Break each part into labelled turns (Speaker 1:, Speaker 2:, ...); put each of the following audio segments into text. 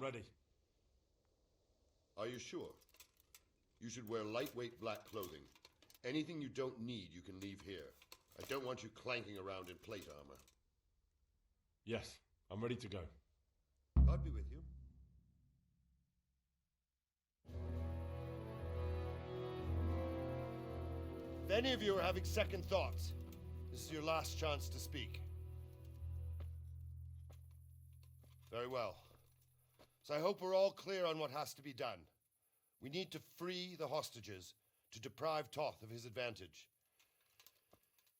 Speaker 1: ready.
Speaker 2: Are you sure? You should wear lightweight black clothing. Anything you don't need, you can leave here. I don't want you clanking around in plate armor.
Speaker 1: Yes, I'm ready to go.
Speaker 2: God be with you. If any of you are having second thoughts, this is your last chance to speak. Very well. So I hope we're all clear on what has to be done. We need to free the hostages to deprive Toth of his advantage.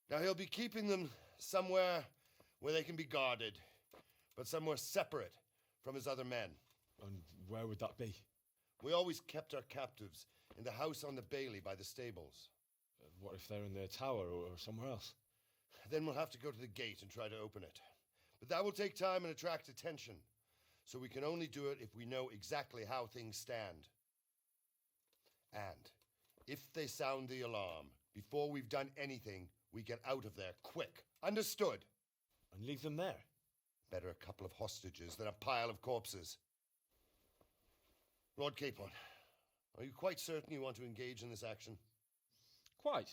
Speaker 2: Now he'll be keeping them somewhere where they can be guarded, but somewhere separate from his other men.
Speaker 1: And where would that be?
Speaker 2: We always kept our captives in the house on the bailey by the stables.
Speaker 1: What if they're in their tower or somewhere else?
Speaker 2: Then we'll have to go to the gate and try to open it. But that will take time and attract attention. So we can only do it if we know exactly how things stand. And if they sound the alarm, before we've done anything, we get out of there quick. Understood?
Speaker 1: And leave them there?
Speaker 2: Better a couple of hostages than a pile of corpses. Lord Capon, are you quite certain you want to engage in this action?
Speaker 3: Quite.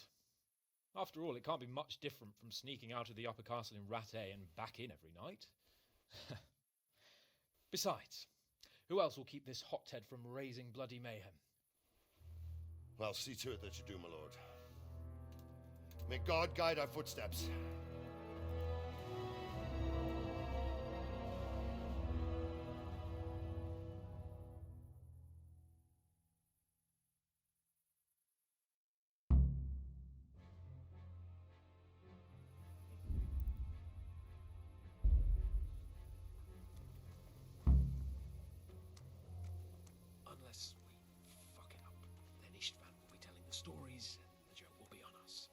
Speaker 3: After all, it can't be much different from sneaking out of the upper castle in Rattay and back in every night. Besides, who else will keep this hothead from raising bloody mayhem?
Speaker 2: Well, see to it that you do, my lord. May God guide our footsteps.
Speaker 4: Unless we fuck it up, then Istvan will be telling the stories and the joke will be on us.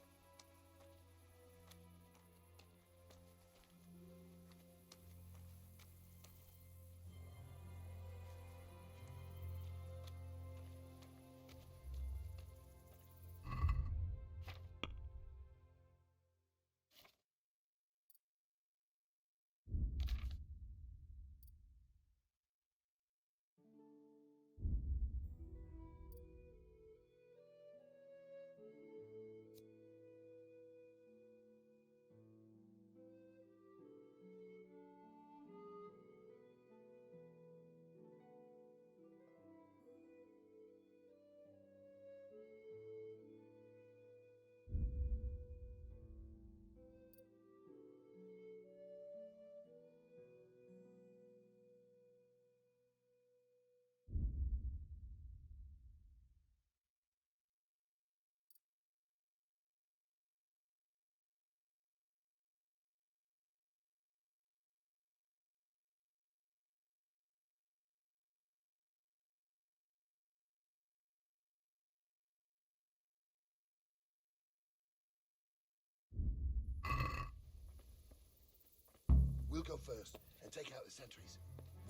Speaker 2: We'll go first and take out the sentries.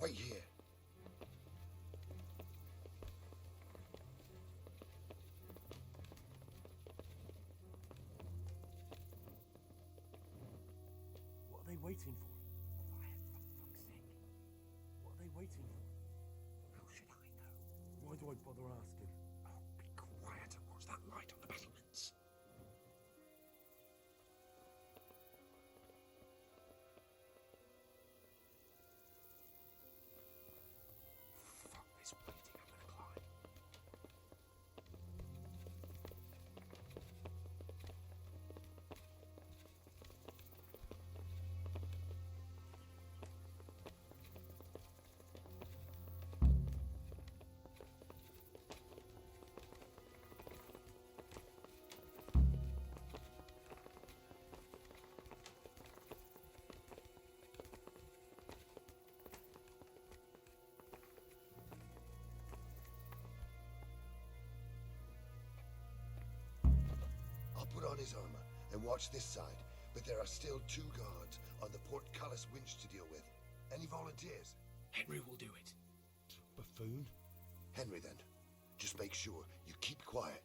Speaker 2: Wait here.
Speaker 5: What are they waiting for? Quiet, for fuck's sake. What are they waiting for?
Speaker 4: How should I know?
Speaker 5: Why do I bother asking?
Speaker 4: Oh, be quiet and watch that light on the battlements. Fuck this waiting, I'm gonna climb.
Speaker 2: I'll put on his armor and watch this side, but there are still 2 guards on the portcullis winch to deal with. Any volunteers?
Speaker 4: Henry will do it.
Speaker 1: Buffoon?
Speaker 2: Henry, then. Just make sure you keep quiet.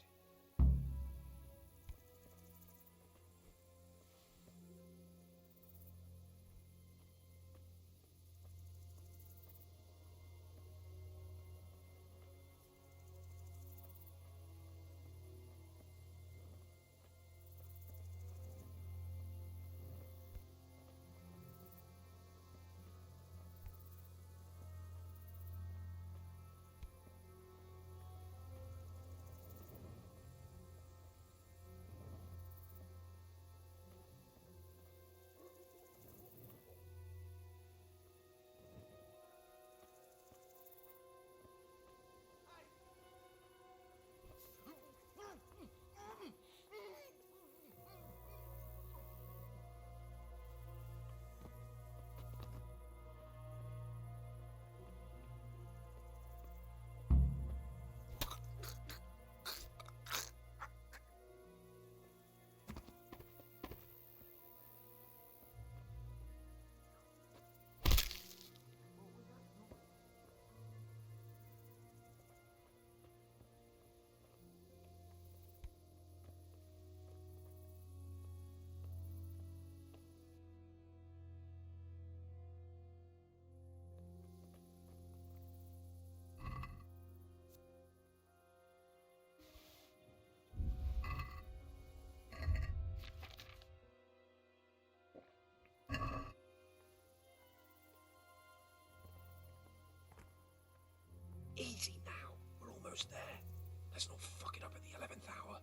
Speaker 4: almost there. Let's not fuck it up at the 11th hour.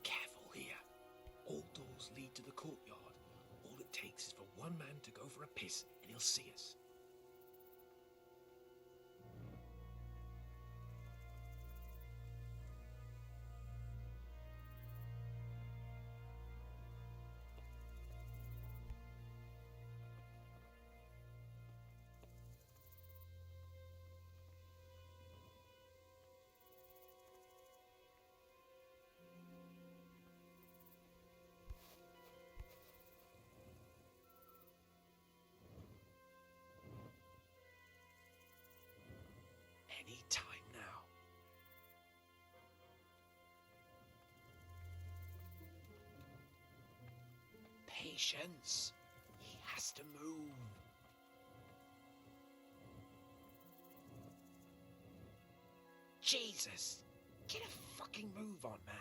Speaker 4: Careful here. All doors lead to the courtyard. All it takes is for one man to go for a piss and he'll see us. Any time now. Patience. He has to move. Jesus! Get a fucking move on, man.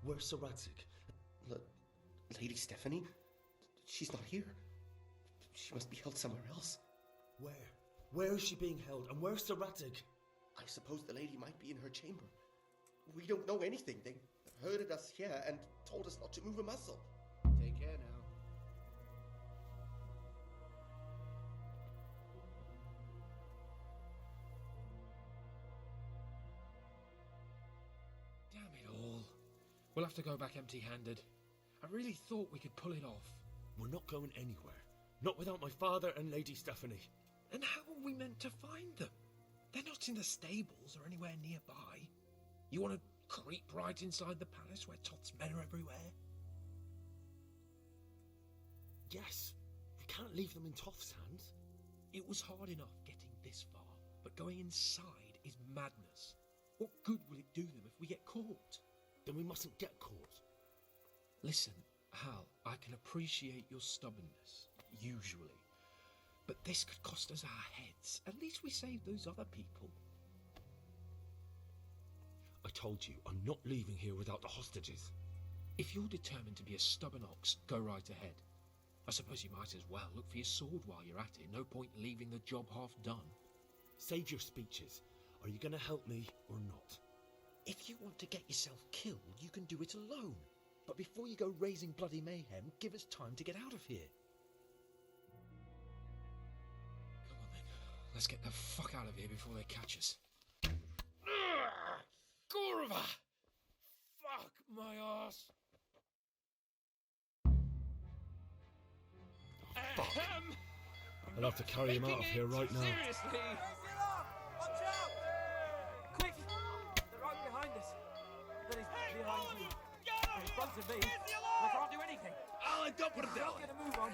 Speaker 6: Where's Sir Radzig? Lady Stephanie? She's not here. She must be held somewhere else.
Speaker 5: Where? Where is she being held? And where's Sir Radzig?
Speaker 6: I suppose the lady might be in her chamber. We don't know anything. They herded us here and told us not to move a muscle.
Speaker 4: Take care now. Damn it all. We'll have to go back empty-handed. I really thought we could pull it off.
Speaker 5: We're not going anywhere. Not without my father and Lady Stephanie.
Speaker 4: And how are we meant to find them? They're not in the stables or anywhere nearby. You want to creep right inside the palace where Toth's men are everywhere?
Speaker 5: Yes. We can't leave them in Toth's hands.
Speaker 4: It was hard enough getting this far, but going inside is madness. What good will it do them if we get caught?
Speaker 5: Then we mustn't get caught.
Speaker 4: Listen, Hal, I can appreciate your stubbornness, usually. But this could cost us our heads. At least we saved those other people.
Speaker 5: I told you, I'm not leaving here without the hostages.
Speaker 4: If you're determined to be a stubborn ox, go right ahead. I suppose you might as well look for your sword while you're at it. No point leaving the job half done.
Speaker 5: Save your speeches. Are you going to help me or not?
Speaker 4: If you want to get yourself killed, you can do it alone. But before you go raising bloody mayhem, give us time to get out of here. Come on then, let's get the fuck out of here before they catch us.
Speaker 3: Gorva! Fuck my ass!
Speaker 5: Fuck. I'll have to carry him out of here right now.
Speaker 3: Seriously!
Speaker 5: Watch out! Quick! They're right behind us. Then he's behind you. In front of me. I can't do anything.
Speaker 3: I'll end up with
Speaker 5: If I don't get a move on,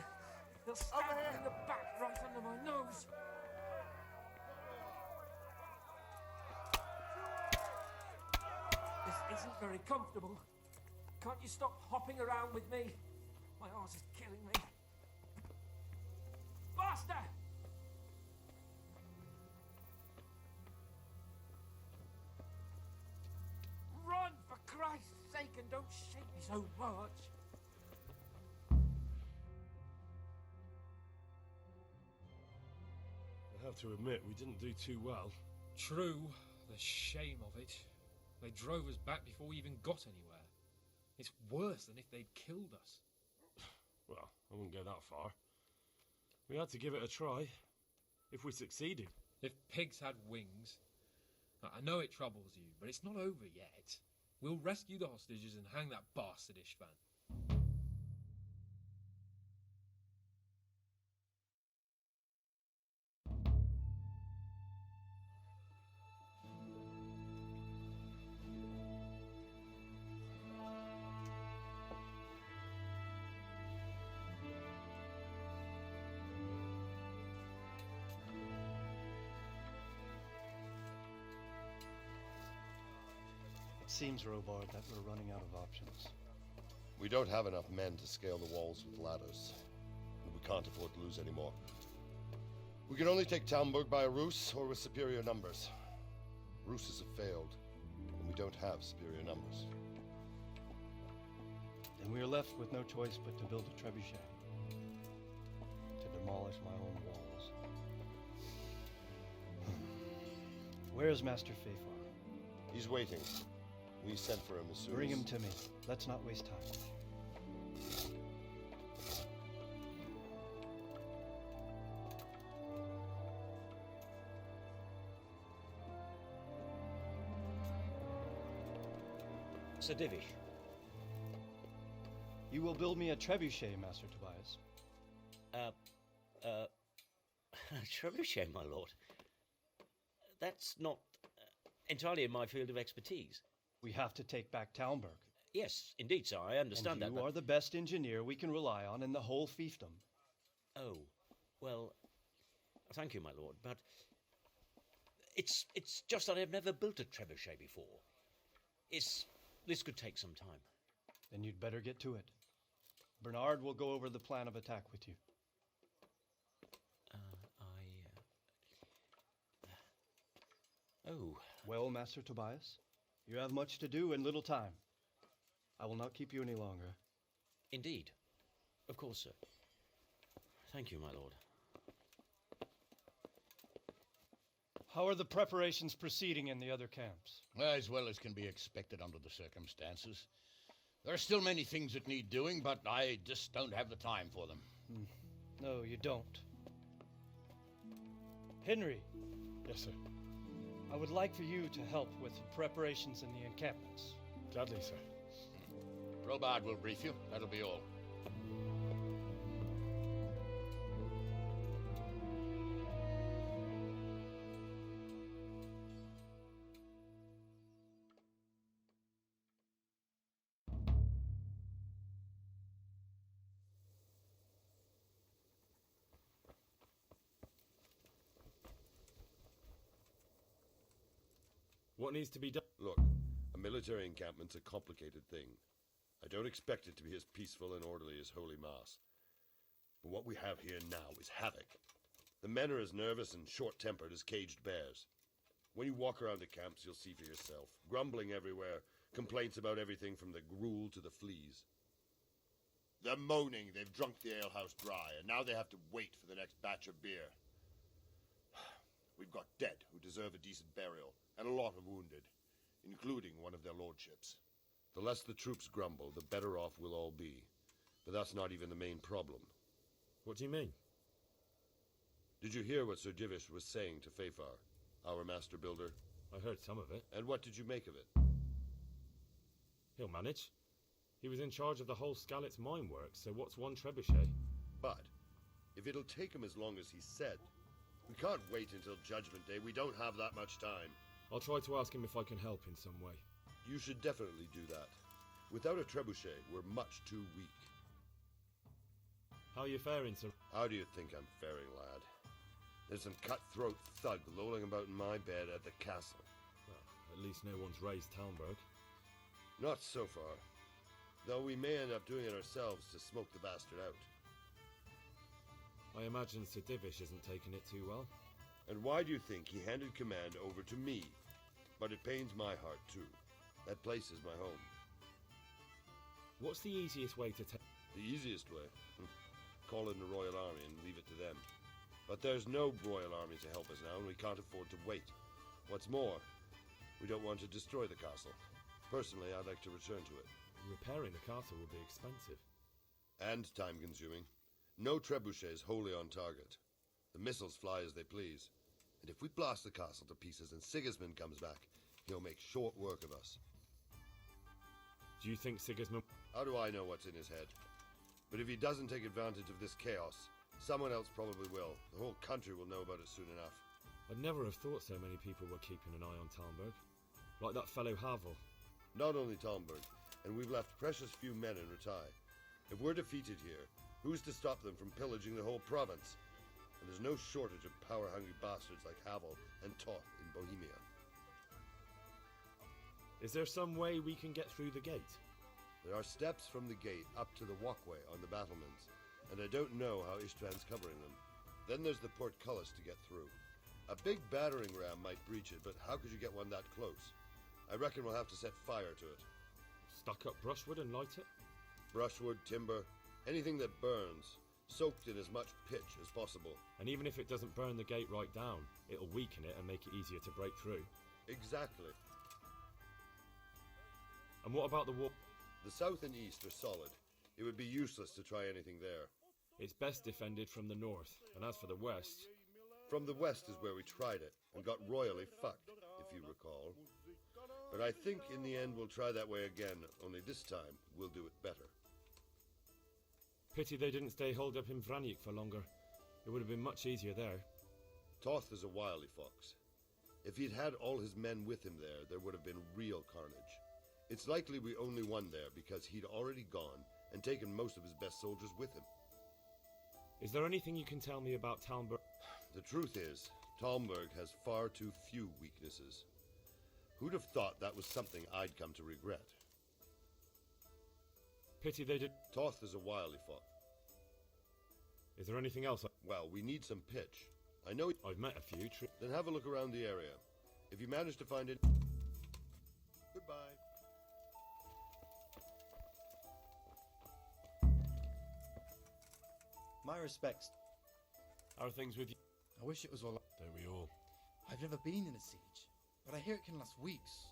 Speaker 5: they'll stab me in the back right under my nose. This isn't very comfortable. Can't you stop hopping around with me? My arse is killing me. Faster! Run, for Christ's sake, and don't shake me so much.
Speaker 7: Have to admit, we didn't do too well.
Speaker 4: True, the shame of it. They drove us back before we even got anywhere. It's worse than if they'd killed us.
Speaker 7: Well, I wouldn't go that far. We had to give it a try. If we succeeded.
Speaker 4: If pigs had wings... I know it troubles you, but it's not over yet. We'll rescue the hostages and hang that bastard Ishvan.
Speaker 8: It seems, Robard, that we're running out of options.
Speaker 2: We don't have enough men to scale the walls with ladders. And we can't afford to lose any more. We can only take Talmberg by a ruse or with superior numbers. Ruses have failed, and we don't have superior numbers.
Speaker 8: Then we are left with no choice but to build a trebuchet. To demolish my own walls. Where's Master Fafar?
Speaker 2: He's waiting. We sent for him as soon
Speaker 8: Bring
Speaker 2: as...
Speaker 8: him to me. Let's not waste time.
Speaker 9: Sir Divish.
Speaker 8: You will build me a trebuchet, Master Tobias.
Speaker 9: Trebuchet, my lord. That's not entirely in my field of expertise.
Speaker 8: We have to take back Talmberg.
Speaker 9: Yes, indeed, sir, I understand
Speaker 8: and
Speaker 9: that.
Speaker 8: You are the best engineer we can rely on in the whole fiefdom.
Speaker 9: Oh, well, thank you, my lord, but it's just that I've never built a trebuchet before. This could take some time.
Speaker 8: Then you'd better get to it. Bernard will go over the plan of attack with you.
Speaker 9: Oh.
Speaker 8: Well, Master Tobias, you have much to do and little time. I will not keep you any longer.
Speaker 9: Indeed. Of course, sir. Thank you, my lord.
Speaker 8: How are the preparations proceeding in the other camps?
Speaker 10: As well as can be expected under the circumstances. There are still many things that need doing, but I just don't have the time for them.
Speaker 8: No, you don't. Henry.
Speaker 1: Yes, sir.
Speaker 8: I would like for you to help with the preparations in the encampments.
Speaker 1: Gladly, sir.
Speaker 10: Robard will brief you. That'll be all.
Speaker 1: What needs to be done?
Speaker 2: Look, a military encampment's a complicated thing. I don't expect it to be as peaceful and orderly as Holy Mass. But what we have here now is havoc. The men are as nervous and short-tempered as caged bears. When you walk around the camps, you'll see for yourself. Grumbling everywhere, complaints about everything from the gruel to the fleas. They're moaning they've drunk the alehouse dry, and now they have to wait for the next batch of beer. We've got dead who deserve a decent burial, and a lot of wounded, including one of their lordships. The less the troops grumble, the better off we'll all be. But that's not even the main problem.
Speaker 1: What do you mean?
Speaker 2: Did you hear what Sir Divish was saying to Fafar, our master builder?
Speaker 1: I heard some of it.
Speaker 2: And what did you make of it?
Speaker 1: He'll manage. He was in charge of the whole Skalitz mine works, so what's one trebuchet?
Speaker 2: But if it'll take him as long as he said, we can't wait until Judgment Day. We don't have that much time.
Speaker 1: I'll try to ask him if I can help in some way.
Speaker 2: You should definitely do that. Without a trebuchet, we're much too weak.
Speaker 1: How are you faring, sir?
Speaker 2: How do you think I'm faring, lad? There's some cutthroat thug lolling about in my bed at the castle.
Speaker 1: Well, at least no one's raised Talmberg.
Speaker 2: Not so far. Though we may end up doing it ourselves to smoke the bastard out.
Speaker 1: I imagine Sir Divish isn't taking it too well.
Speaker 2: And why do you think he handed command over to me? But it pains my heart, too. That place is my home.
Speaker 1: What's the easiest way to take...
Speaker 2: The easiest way? Call in the Royal Army and leave it to them. But there's no royal army to help us now, and we can't afford to wait. What's more, we don't want to destroy the castle. Personally, I'd like to return to it.
Speaker 1: Repairing the castle will be expensive.
Speaker 2: And time-consuming. No trebuchets wholly on target. The missiles fly as they please. And if we blast the castle to pieces and Sigismund comes back, he'll make short work of us.
Speaker 1: Do you think Sigismund...
Speaker 2: How do I know what's in his head? But if he doesn't take advantage of this chaos, someone else probably will. The whole country will know about it soon enough.
Speaker 1: I'd never have thought so many people were keeping an eye on Talmberg. Like that fellow Havel.
Speaker 2: Not only Talmberg, and we've left precious few men in Ratai. If we're defeated here, who's to stop them from pillaging the whole province? And there's no shortage of power-hungry bastards like Havel and Toth in Bohemia.
Speaker 1: Is there some way we can get through the gate?
Speaker 2: There are steps from the gate up to the walkway on the battlements, and I don't know how István's covering them. Then there's the portcullis to get through. A big battering ram might breach it, but how could you get one that close? I reckon we'll have to set fire to it.
Speaker 1: Stuck up brushwood and light it?
Speaker 2: Brushwood, timber, anything that burns, soaked in as much pitch as possible.
Speaker 1: And even if it doesn't burn the gate right down, it'll weaken it and make it easier to break through.
Speaker 2: Exactly.
Speaker 1: And what about the wall?
Speaker 2: The south and east are solid. It would be useless to try anything there.
Speaker 1: It's best defended from the north, and as for the west...
Speaker 2: From the west is where we tried it, and got royally fucked, if you recall. But I think in the end we'll try that way again, only this time we'll do it better.
Speaker 1: Pity they didn't stay holed up in Vranic for longer. It would have been much easier there.
Speaker 2: Toth is a wily fox. If he'd had all his men with him there would have been real carnage. It's likely we only won there because he'd already gone and taken most of his best soldiers with him.
Speaker 1: Is there anything you can tell me about Talmberg?
Speaker 2: The truth is, Talmberg has far too few weaknesses. Who'd have thought that was something I'd come to regret?
Speaker 1: Pity they did...
Speaker 2: Toth is a wily fox.
Speaker 1: Is there anything else?
Speaker 2: Well, we need some pitch. I know...
Speaker 1: I've met a few...
Speaker 2: Then have a look around the area. If you manage to find it... Goodbye.
Speaker 11: My respects.
Speaker 7: How are things with you?
Speaker 11: I wish it was all...
Speaker 7: Don't we all?
Speaker 11: I've never been in a siege, but I hear it can last weeks.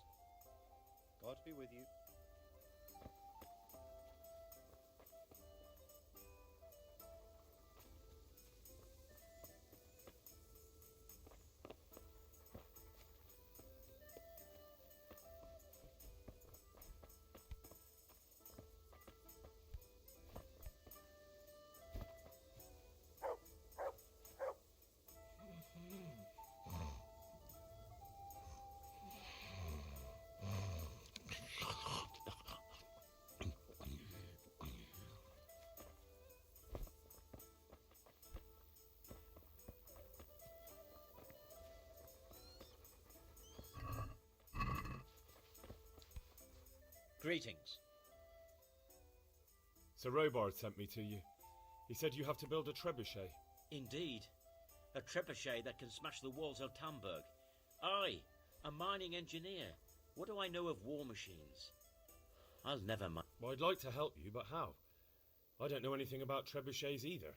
Speaker 8: God be with you.
Speaker 9: Greetings.
Speaker 1: Sir Robard sent me to you. He said you have to build a trebuchet.
Speaker 9: Indeed. A trebuchet that can smash the walls of Talmberg. I, a mining engineer. What do I know of war machines? I'll never mind.
Speaker 1: Well, I'd like to help you, but how? I don't know anything about trebuchets either.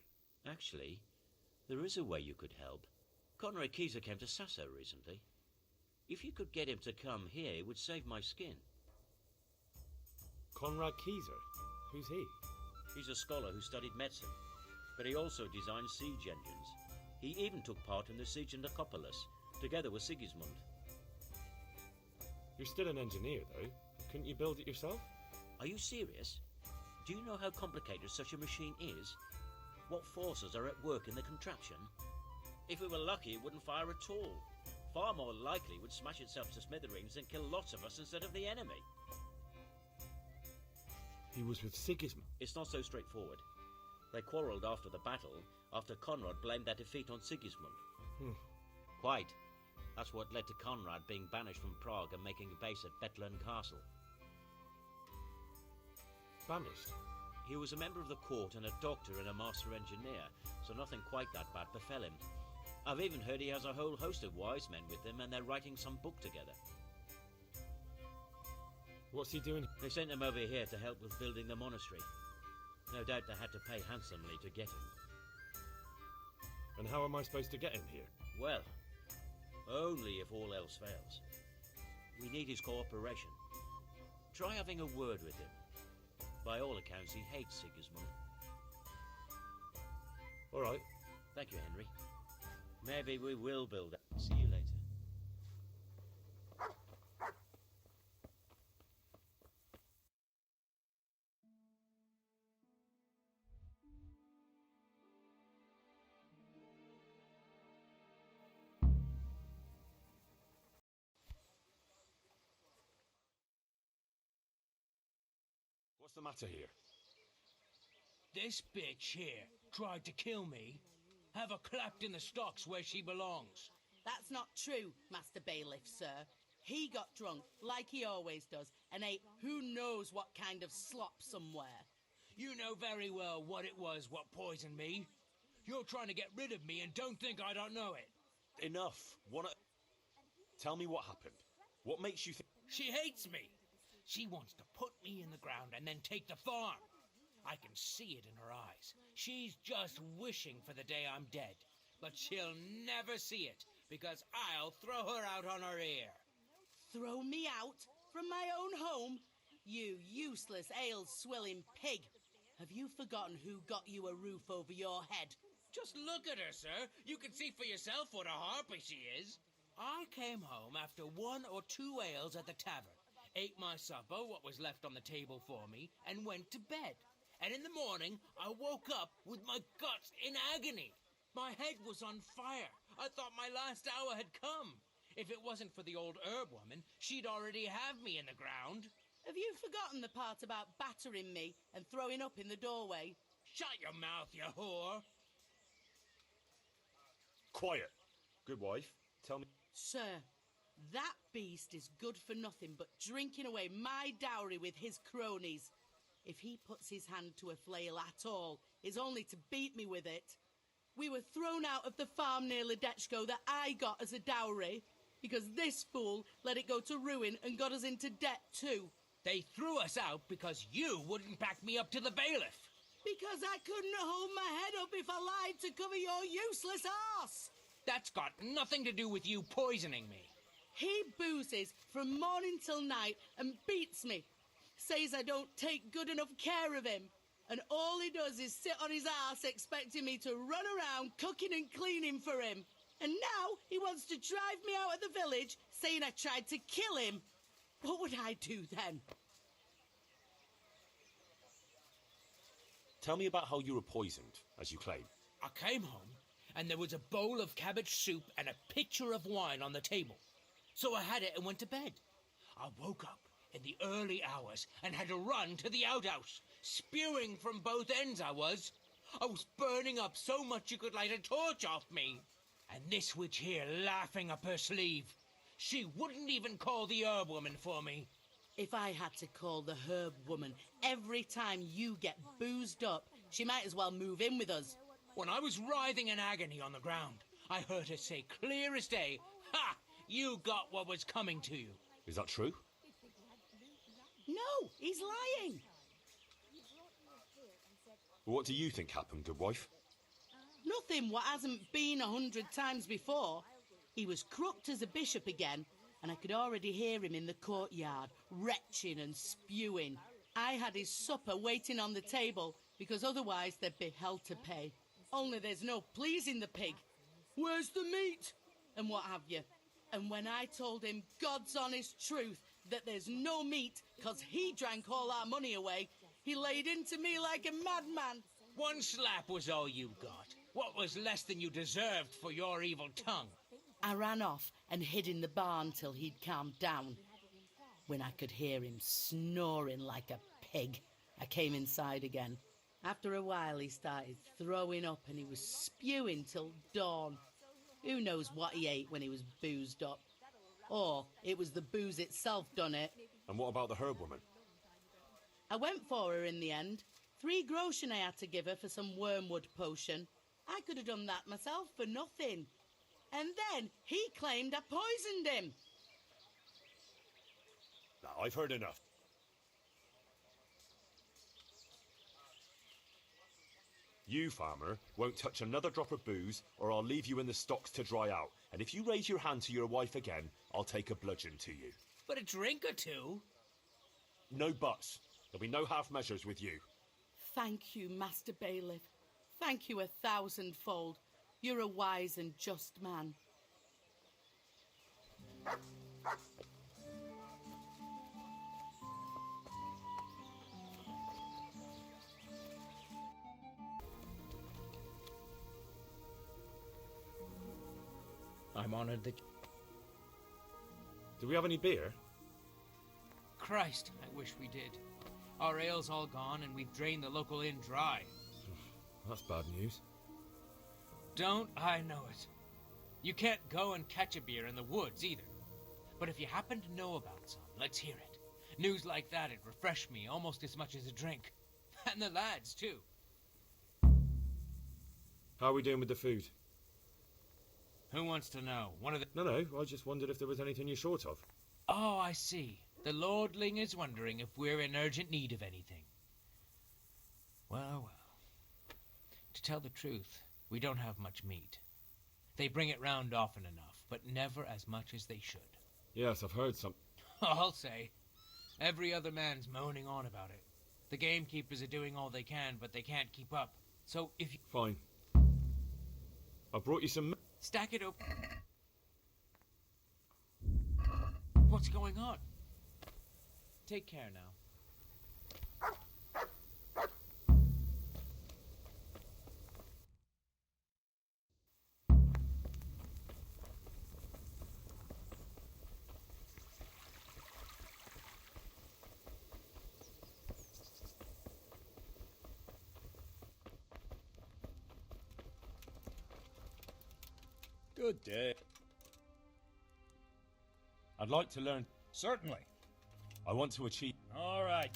Speaker 9: Actually, there is a way you could help. Conrad Kieser came to Sasso recently. If you could get him to come here, it would save my skin.
Speaker 1: Conrad Kieser? Who's he?
Speaker 9: He's a scholar who studied medicine, but he also designed siege engines. He even took part in the siege in Nicopolis, together with Sigismund.
Speaker 1: You're still an engineer, though. Couldn't you build it yourself?
Speaker 9: Are you serious? Do you know how complicated such a machine is? What forces are at work in the contraption? If we were lucky, it wouldn't fire at all. Far more likely, it would smash itself to smithereens and kill lots of us instead of the enemy.
Speaker 1: He was with Sigismund.
Speaker 9: It's not so straightforward. They quarrelled after the battle, after Conrad blamed their defeat on Sigismund. Quite. That's what led to Conrad being banished from Prague and making a base at Bethlen Castle.
Speaker 1: Banished?
Speaker 9: He was a member of the court and a doctor and a master engineer, so nothing quite that bad befell him. I've even heard he has a whole host of wise men with him and they're writing some book together.
Speaker 1: What's he doing?
Speaker 9: They sent him over here to help with building the monastery. No doubt they had to pay handsomely to get him.
Speaker 1: And how am I supposed to get him here?
Speaker 9: Well, only if all else fails. We need his cooperation. Try having a word with him. By all accounts, he hates Sigismund.
Speaker 1: All right.
Speaker 9: Thank you, Henry. Maybe we will build up. See you later.
Speaker 1: What's the matter here?
Speaker 12: This bitch here tried to kill me. Have her clapped in the stocks where she belongs.
Speaker 13: That's not true, Master Bailiff, sir. He got drunk, like he always does, and ate who knows what kind of slop somewhere.
Speaker 12: You know very well what it was what poisoned me. You're trying to get rid of me and don't think I don't know it.
Speaker 1: Enough. Tell me what happened. What makes you think...
Speaker 12: She hates me. She wants to put me in the ground and then take the farm. I can see it in her eyes. She's just wishing for the day I'm dead. But she'll never see it, because I'll throw her out on her ear.
Speaker 13: Throw me out? From my own home? You useless ale-swilling pig. Have you forgotten who got you a roof over your head?
Speaker 12: Just look at her, sir. You can see for yourself what a harpy she is. I came home after 1 or 2 ales at the tavern, ate my supper, what was left on the table for me, and went to bed. And in the morning, I woke up with my guts in agony. My head was on fire. I thought my last hour had come. If it wasn't for the old herb woman, she'd already have me in the ground.
Speaker 13: Have you forgotten the part about battering me and throwing up in the doorway?
Speaker 12: Shut your mouth, you whore.
Speaker 1: Quiet. Good wife. Tell me...
Speaker 13: Sir, that beast is good for nothing but drinking away my dowry with his cronies. If he puts his hand to a flail at all, it's only to beat me with it. We were thrown out of the farm near Ledechko that I got as a dowry, because this fool let it go to ruin and got us into debt too.
Speaker 12: They threw us out because you wouldn't back me up to the bailiff.
Speaker 13: Because I couldn't hold my head up if I lied to cover your useless arse.
Speaker 12: That's got nothing to do with you poisoning me.
Speaker 13: He boozes from morning till night and beats me. Says I don't take good enough care of him. And all he does is sit on his ass expecting me to run around cooking and cleaning for him. And now he wants to drive me out of the village, saying I tried to kill him. What would I do then?
Speaker 1: Tell me about how you were poisoned, as you claim.
Speaker 12: I came home, and there was a bowl of cabbage soup and a pitcher of wine on the table. So I had it and went to bed. I woke up in the early hours and had to run to the outhouse, spewing from both ends I was. I was burning up so much you could light a torch off me. And this witch here laughing up her sleeve. She wouldn't even call the herb woman for me.
Speaker 13: If I had to call the herb woman every time you get boozed up, she might as well move in with us.
Speaker 12: When I was writhing in agony on the ground, I heard her say clear as day, "Ha! You got what was coming to you."
Speaker 1: Is that true?
Speaker 13: No, he's lying.
Speaker 1: What do you think happened, good wife?
Speaker 13: Nothing what hasn't been 100 times before. He was crooked as a bishop again, and I could already hear him in the courtyard, retching and spewing. I had his supper waiting on the table, because otherwise there'd be hell to pay. Only there's no pleasing the pig. Where's the meat? And what have you. And when I told him God's honest truth that there's no meat, 'cause he drank all our money away, he laid into me like a madman.
Speaker 12: 1 slap was all you got. What was less than you deserved for your evil tongue?
Speaker 13: I ran off and hid in the barn till he'd calmed down. When I could hear him snoring like a pig, I came inside again. After a while he started throwing up and he was spewing till dawn. Who knows what he ate when he was boozed up? Or it was the booze itself done it.
Speaker 1: And what about the herb woman?
Speaker 13: I went for her in the end. 3 groschen I had to give her for some wormwood potion. I could have done that myself for nothing. And then he claimed I poisoned him.
Speaker 1: Now, I've heard enough. You, farmer, won't touch another drop of booze, or I'll leave you in the stocks to dry out. And if you raise your hand to your wife again, I'll take a bludgeon to you.
Speaker 12: But a drink or two?
Speaker 1: No buts. There'll be no half measures with you.
Speaker 13: Thank you, Master Bailiff. Thank you 1,000-fold. You're a wise and just man.
Speaker 3: I'm honored that...
Speaker 1: Do we have any beer?
Speaker 12: Christ, I wish we did. Our ale's all gone and we've drained the local inn dry.
Speaker 1: That's bad news.
Speaker 12: Don't I know it? You can't go and catch a beer in the woods either. But if you happen to know about some, let's hear it. News like that'd refresh me almost as much as a drink. And the lads, too.
Speaker 1: How are we doing with the food?
Speaker 12: Who wants to know? One of the...
Speaker 1: No, I just wondered if there was anything you're short of.
Speaker 12: Oh, I see. The lordling is wondering if we're in urgent need of anything. Well. To tell the truth, we don't have much meat. They bring it round often enough, but never as much as they should.
Speaker 1: Yes, I've heard some.
Speaker 12: I'll say. Every other man's moaning on about it. The gamekeepers are doing all they can, but they can't keep up. So if you...
Speaker 1: Fine. I brought you some...
Speaker 12: Stack it up. What's going on? Take care now.
Speaker 14: Good day.
Speaker 7: I'd like to learn...
Speaker 14: Certainly.
Speaker 7: I want to achieve...
Speaker 14: All right.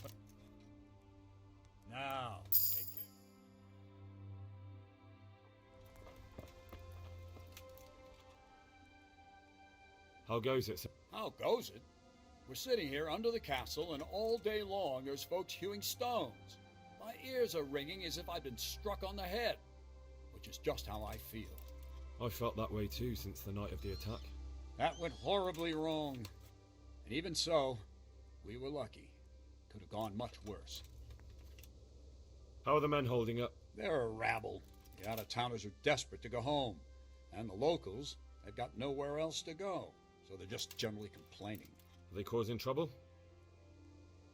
Speaker 14: Now, take care.
Speaker 1: How goes it, sir?
Speaker 14: How goes it? We're sitting here under the castle, and all day long there's folks hewing stones. My ears are ringing as if I'd been struck on the head, which is just how I feel.
Speaker 1: I felt that way too since the night of the attack.
Speaker 14: That went horribly wrong. And even so, we were lucky. Could have gone much worse.
Speaker 1: How are the men holding up?
Speaker 14: They're a rabble. The out-of-towners are desperate to go home. And the locals, they've got nowhere else to go. So they're just generally complaining.
Speaker 1: Are they causing trouble?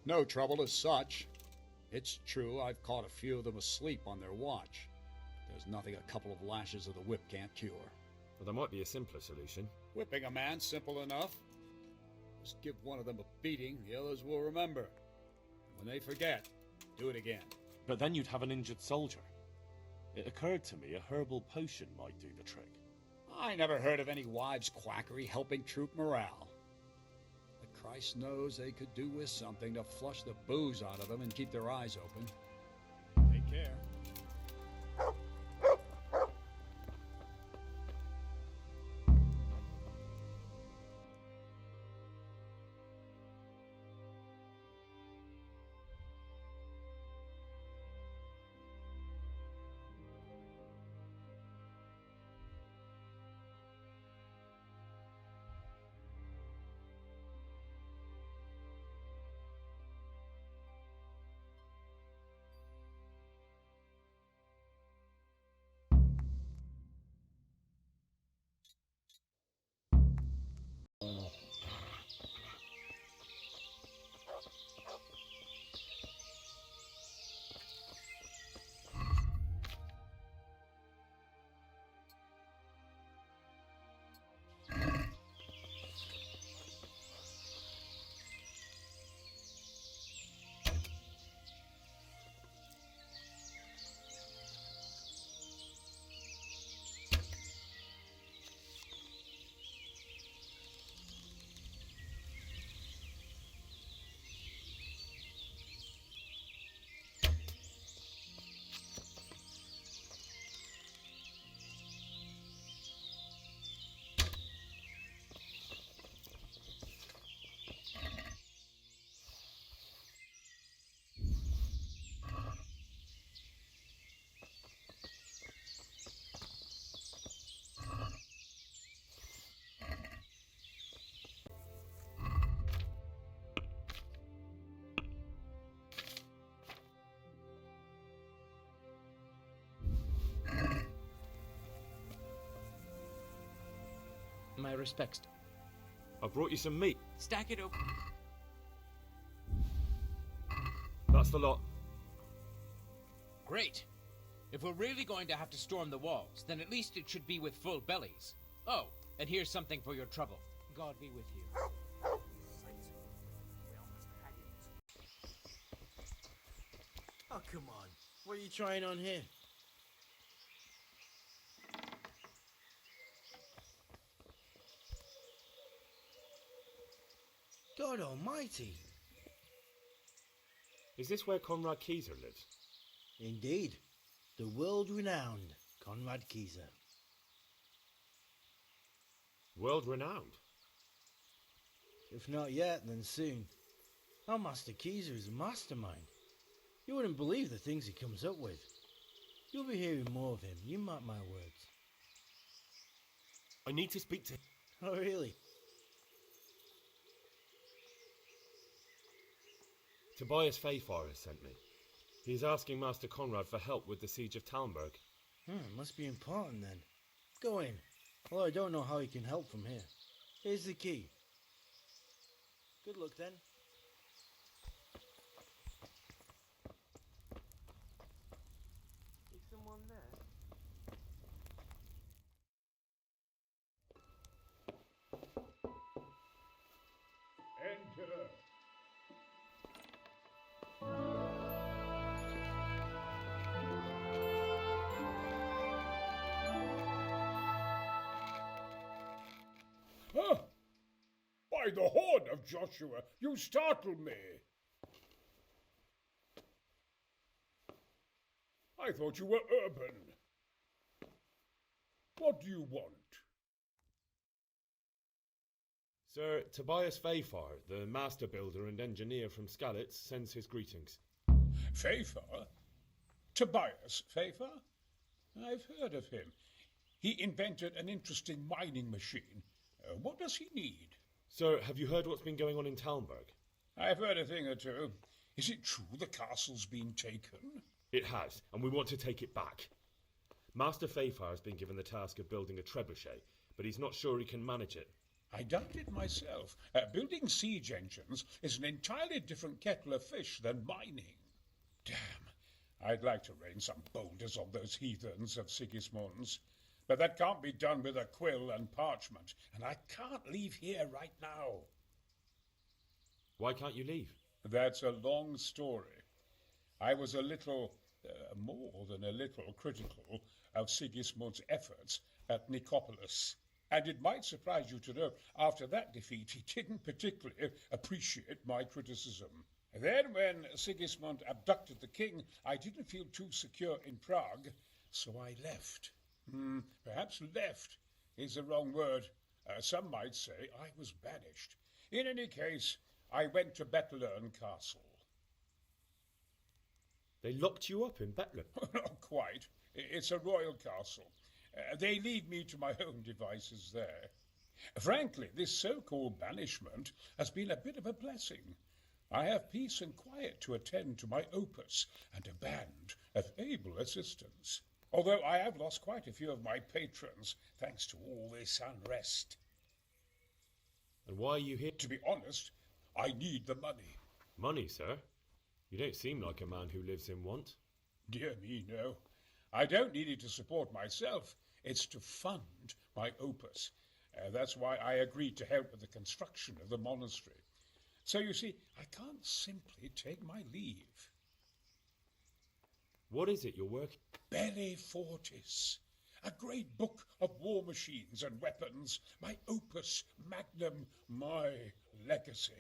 Speaker 14: No trouble as such. It's true I've caught a few of them asleep on their watch. There's nothing a couple of lashes of the whip can't cure.
Speaker 1: Well, there might be a simpler solution.
Speaker 14: Whipping a man, simple enough. Just give one of them a beating, the others will remember. And when they forget, do it again.
Speaker 7: But then you'd have an injured soldier. It occurred to me a herbal potion might do the trick.
Speaker 14: I never heard of any wives' quackery helping troop morale. But Christ knows they could do with something to flush the booze out of them and keep their eyes open. Take care.
Speaker 3: my respects.
Speaker 7: I brought you some meat.
Speaker 12: Stack it up.
Speaker 7: That's the lot.
Speaker 12: Great. If we're really going to have to storm the walls, then at least it should be with full bellies. Oh, and here's something for your trouble. God be with you.
Speaker 15: Oh, come on. What are you trying on here? God almighty.
Speaker 7: Is this where Conrad Kieser lives?
Speaker 15: Indeed. The world-renowned Conrad Kieser.
Speaker 7: World-renowned?
Speaker 15: If not yet, then soon. Our Master Kieser is a mastermind. You wouldn't believe the things he comes up with. You'll be hearing more of him, you mark my words.
Speaker 7: I need to speak to him.
Speaker 15: Oh, really?
Speaker 7: Tobias Fayfar has sent me. He's asking Master Conrad for help with the siege of Talmberg.
Speaker 15: Must be important then. Go in. Although I don't know how he can help from here. Here's the key. Good luck then.
Speaker 5: Is someone there?
Speaker 16: Enter. Huh? By the horn of Joshua, you startled me. I thought you were urban. What do you want?
Speaker 7: Sir Tobias Fayfar, the master builder and engineer from Skalitz, sends his greetings.
Speaker 16: Fayfar? Tobias Fayfar? I've heard of him. He invented an interesting mining machine. What does he need?
Speaker 7: Sir, have you heard what's been going on in Talmberg?
Speaker 16: I've heard a thing or two. Is it true the castle's been taken?
Speaker 7: It has, and we want to take it back. Master Fayfar has been given the task of building a trebuchet, but he's not sure he can manage it.
Speaker 16: I doubt it myself. Building siege engines is an entirely different kettle of fish than mining. Damn, I'd like to rain some boulders on those heathens of Sigismund's. But that can't be done with a quill and parchment, and I can't leave here right now.
Speaker 7: Why can't you leave?
Speaker 16: That's a long story. I was a little, more than a little, critical of Sigismund's efforts at Nicopolis. And it might surprise you to know, after that defeat, he didn't particularly appreciate my criticism. Then, when Sigismund abducted the king, I didn't feel too secure in Prague, so I left. Perhaps left is the wrong word. Some might say I was banished. In any case, I went to Bettelern Castle.
Speaker 7: They locked you up in Bettelern?
Speaker 16: Not quite. It's a royal castle. They leave me to my own devices there. Frankly, this so-called banishment has been a bit of a blessing. I have peace and quiet to attend to my opus and a band of able assistants. Although I have lost quite a few of my patrons, thanks to all this unrest.
Speaker 7: And why are you here?
Speaker 16: To be honest, I need the money.
Speaker 7: Money, sir? You don't seem like a man who lives in want.
Speaker 16: Dear me, no. I don't need it to support myself. It's to fund my opus. That's why I agreed to help with the construction of the monastery. So you see, I can't simply take my leave.
Speaker 7: What is it you're working?
Speaker 16: Belli Fortis, a great book of war machines and weapons, my opus magnum, my legacy.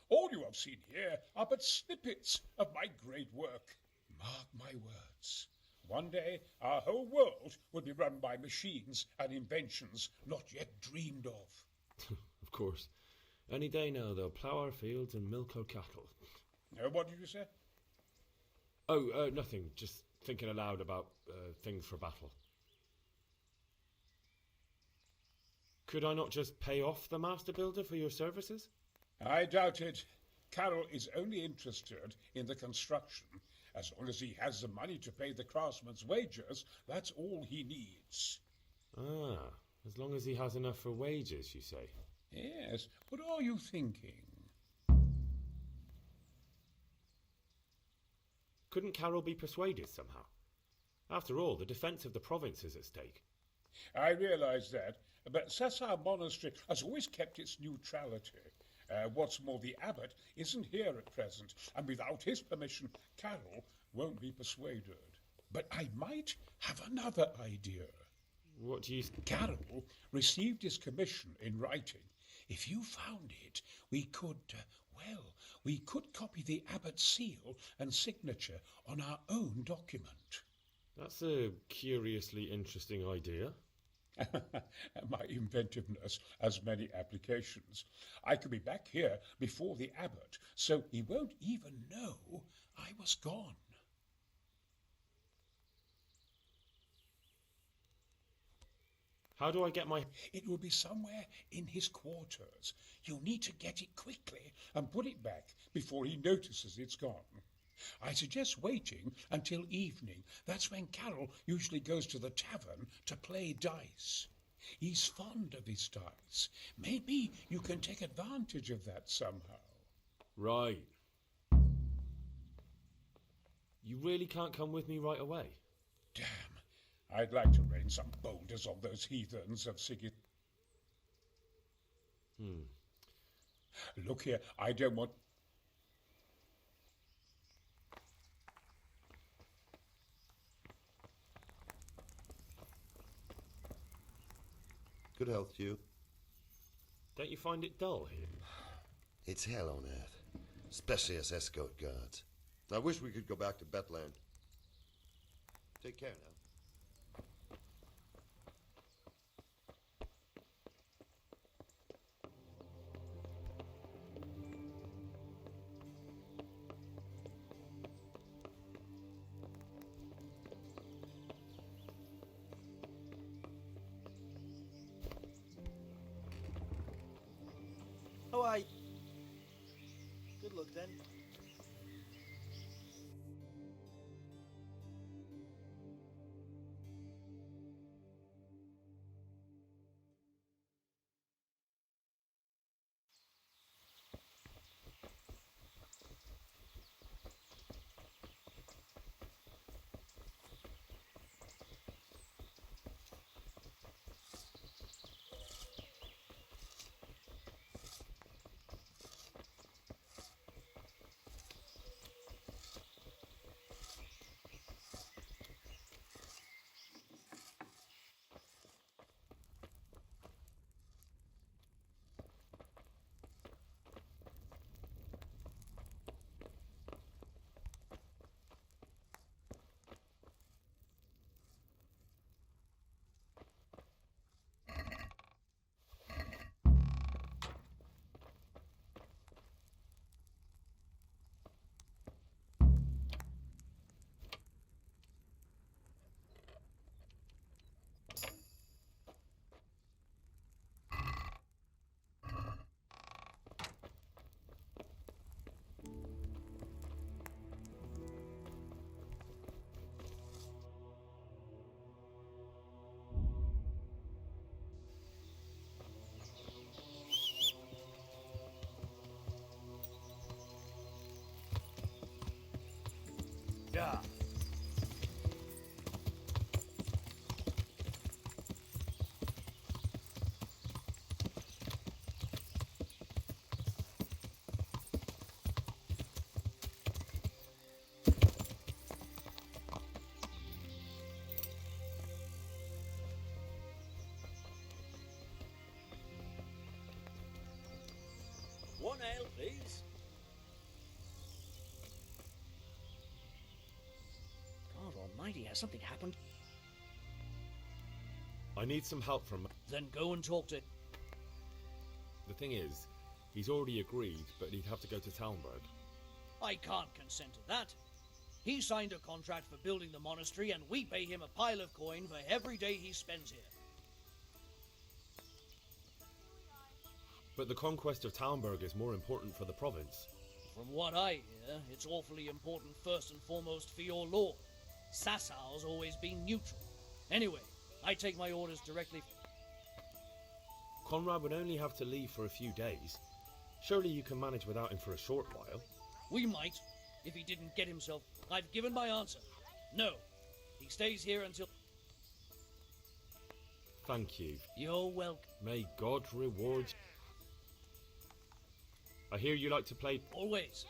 Speaker 16: All you have seen here are but snippets of my great work. Mark my words. One day our whole world will be run by machines and inventions not yet dreamed of.
Speaker 7: Of course. Any day now they'll plough our fields and milk our cattle.
Speaker 16: What did you say?
Speaker 7: Oh, nothing. Just thinking aloud about things for battle. Could I not just pay off the master builder for your services?
Speaker 16: I doubt it. Carol is only interested in the construction. As long as he has the money to pay the craftsman's wages, that's all he needs.
Speaker 7: Ah, As long as he has enough for wages, you say?
Speaker 16: Yes, what are you thinking?
Speaker 7: Couldn't Carol be persuaded somehow? After all, the defence of the province is at stake.
Speaker 16: I realise that, but Sassar Monastery has always kept its neutrality. What's more, the abbot isn't here at present, and without his permission, Carol won't be persuaded. But I might have another idea.
Speaker 7: What do you...
Speaker 16: Carol received his commission in writing. If you found it, we could, we could copy the abbot's seal and signature on our own document.
Speaker 7: That's a curiously interesting idea.
Speaker 16: My inventiveness has many applications. I could be back here before the abbot, so he won't even know I was gone.
Speaker 7: How do I get my...
Speaker 16: It will be somewhere in his quarters. You'll need to get it quickly and put it back before he notices it's gone. I suggest waiting until evening. That's when Carol usually goes to the tavern to play dice. He's fond of his dice. Maybe you can take advantage of that somehow.
Speaker 7: Right. You really can't come with me right away?
Speaker 16: Damn. I'd like to rain some boulders on those heathens of Sigismund. Look here, I don't want...
Speaker 2: Good health to you.
Speaker 7: Don't you find it dull here?
Speaker 2: It's hell on earth, especially as escort guards. I wish we could go back to Betland. Take care now.
Speaker 15: Oh, I... Good luck then.
Speaker 5: Yeah.
Speaker 9: One ale, please.
Speaker 17: God almighty, has something happened?
Speaker 7: I need some help from...
Speaker 17: Then go and talk to...
Speaker 7: The thing is, he's already agreed, but he'd have to go to Talmberg.
Speaker 17: I can't consent to that. He signed a contract for building the monastery, and we pay him a pile of coin for every day he spends here.
Speaker 7: But the conquest of Talmberg is more important for the province.
Speaker 17: From what I hear, it's awfully important first and foremost for your lord. Sassar's always been neutral. Anyway, I take my orders directly...
Speaker 7: Conrad would only have to leave for a few days. Surely you can manage without him for a short while.
Speaker 17: We might, if he didn't get himself. I've given my answer. No. He stays here until...
Speaker 7: Thank you.
Speaker 17: You're welcome.
Speaker 7: May God reward you. I hear you like to play...
Speaker 17: Always.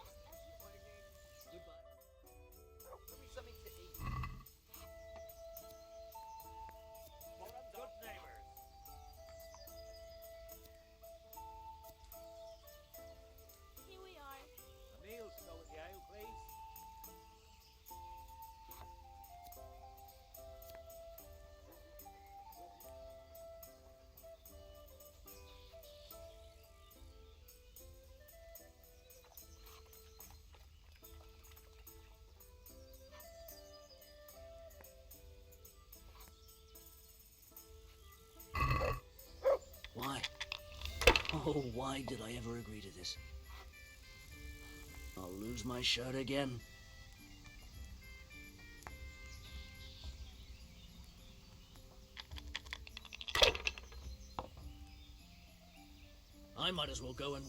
Speaker 12: Why? Oh, why did I ever agree to this? I'll lose my shirt again. I might as well go and...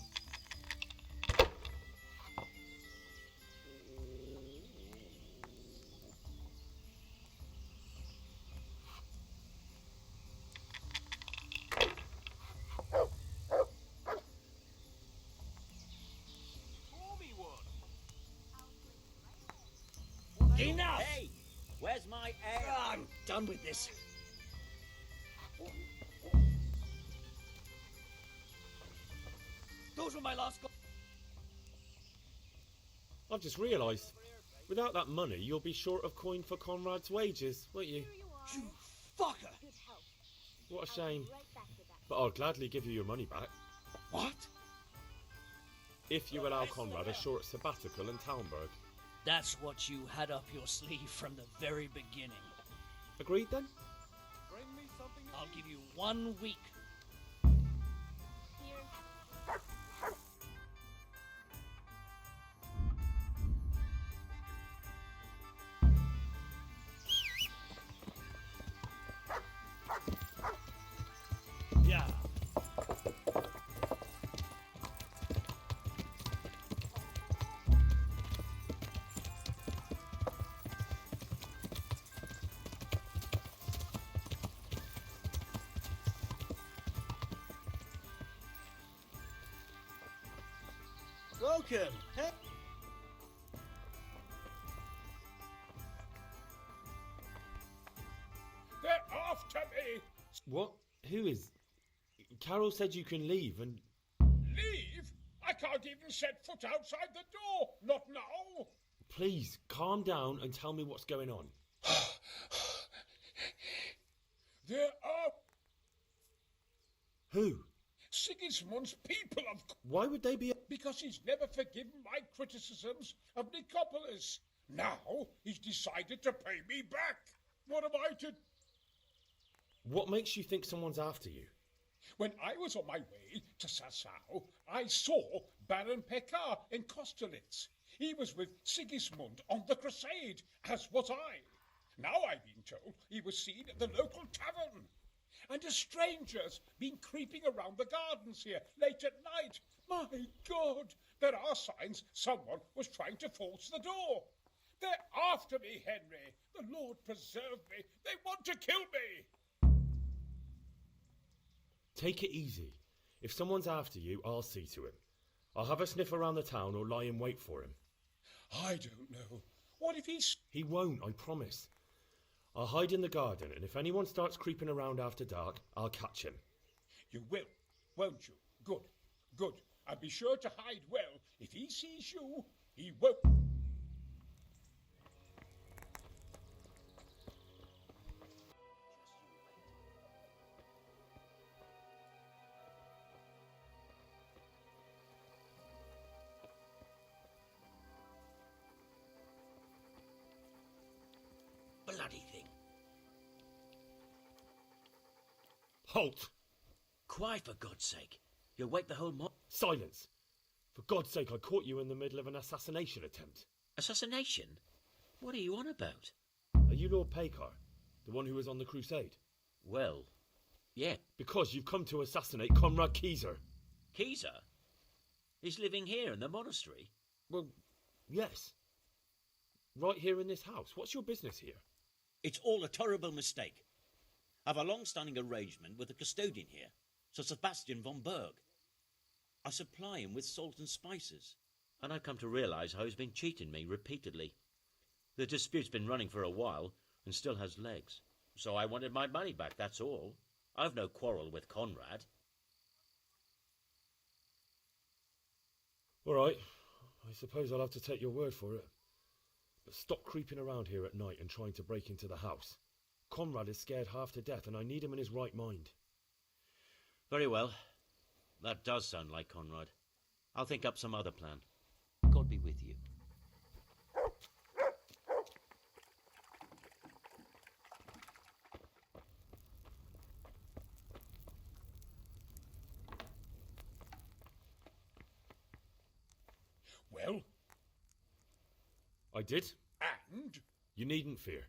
Speaker 9: Enough! Hey, where's my ale?
Speaker 17: I'm done with this. Those were my last...
Speaker 7: I've just realised, without that money, you'll be short of coin for Conrad's wages, won't you?
Speaker 17: You fucker!
Speaker 7: What a shame. But I'll gladly give you your money back.
Speaker 17: What?
Speaker 7: If you allow Conrad a short sabbatical in Talmberg.
Speaker 17: That's what you had up your sleeve from the very beginning.
Speaker 7: Agreed then?
Speaker 17: I'll give you 1 week. Yeah.
Speaker 15: Welcome. Hey.
Speaker 16: They're after me!
Speaker 7: What? Who is... Carol said you can leave and...
Speaker 16: Leave? I can't even set foot outside the door! Not now!
Speaker 7: Please, calm down and tell me what's going on.
Speaker 16: There are...
Speaker 7: Who?
Speaker 16: Sigismund's people of...
Speaker 7: Why would they be...
Speaker 16: Because he's never forgiven my criticisms of Nicopolis. Now he's decided to pay me back. What am I to...
Speaker 7: What makes you think someone's after you?
Speaker 16: When I was on my way to Sassau, I saw Baron Pekar in Kostelitz. He was with Sigismund on the crusade, as was I. Now I've been told he was seen at the local tavern. And a stranger's been creeping around the gardens here late at night. My God, there are signs someone was trying to force the door. They're after me, Henry. The Lord preserve me. They want to kill me.
Speaker 7: Take it easy. If someone's after you, I'll see to him. I'll have a sniff around the town or lie in wait for him.
Speaker 16: I don't know. What if he's...
Speaker 7: He won't, I promise. I'll hide in the garden, and if anyone starts creeping around after dark, I'll catch him.
Speaker 16: You will, won't you? Good, good. And be sure to hide well. If he sees you, he won't...
Speaker 9: Bloody thing.
Speaker 7: Halt!
Speaker 9: Quiet, for God's sake. You'll wake the whole mob.
Speaker 7: Silence! For God's sake, I caught you in the middle of an assassination attempt.
Speaker 9: Assassination? What are you on about?
Speaker 7: Are you Lord Pekar, the one who was on the crusade?
Speaker 9: Well, Yeah.
Speaker 7: Because you've come to assassinate Conrad Kieser.
Speaker 9: Kieser? He's living here in the monastery?
Speaker 7: Well, yes. Right here in this house. What's your business here?
Speaker 9: It's all a terrible mistake. I've a long-standing arrangement with the custodian here, Sir Sebastian von Berg. I supply him with salt and spices, and I've come to realise how he's been cheating me repeatedly. The dispute's been running for a while and still has legs. So I wanted my money back, that's all. I've no quarrel with Conrad.
Speaker 7: All right. I suppose I'll have to take your word for it. But stop creeping around here at night and trying to break into the house. Conrad is scared half to death and I need him in his right mind.
Speaker 9: Very well. That does sound like Conrad. I'll think up some other plan. God be with you.
Speaker 16: Well?
Speaker 7: I did.
Speaker 16: And?
Speaker 7: You needn't fear.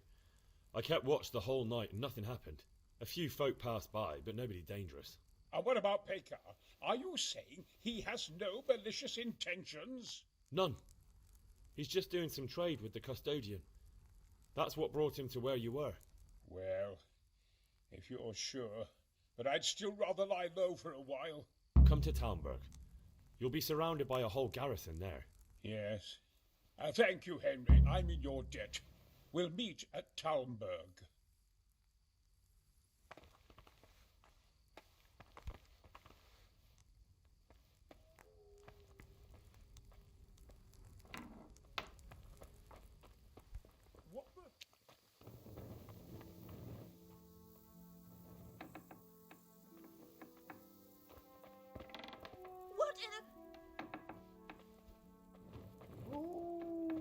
Speaker 7: I kept watch the whole night and nothing happened. A few folk passed by, but nobody dangerous.
Speaker 16: And what about Pekar? Are you saying he has no malicious intentions?
Speaker 7: None. He's just doing some trade with the custodian. That's what brought him to where you were.
Speaker 16: Well, if you're sure, but I'd still rather lie low for a while.
Speaker 7: Come to Talmberg. You'll be surrounded by a whole garrison there.
Speaker 16: Yes. Thank you, Henry. I'm in your debt. We'll meet at Talmberg.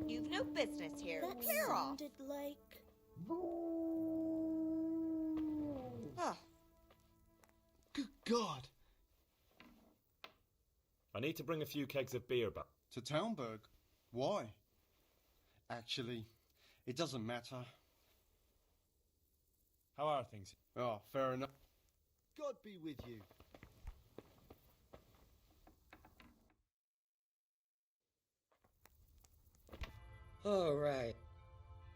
Speaker 18: You've no business here.
Speaker 19: That
Speaker 18: Clear off.
Speaker 19: sounded like...
Speaker 18: Ah.
Speaker 11: Good God.
Speaker 7: I need to bring a few kegs of beer back.
Speaker 8: To Talmberg? Why? Actually, it doesn't matter.
Speaker 7: How are things?
Speaker 8: Oh, fair enough.
Speaker 11: God be with you.
Speaker 20: All right.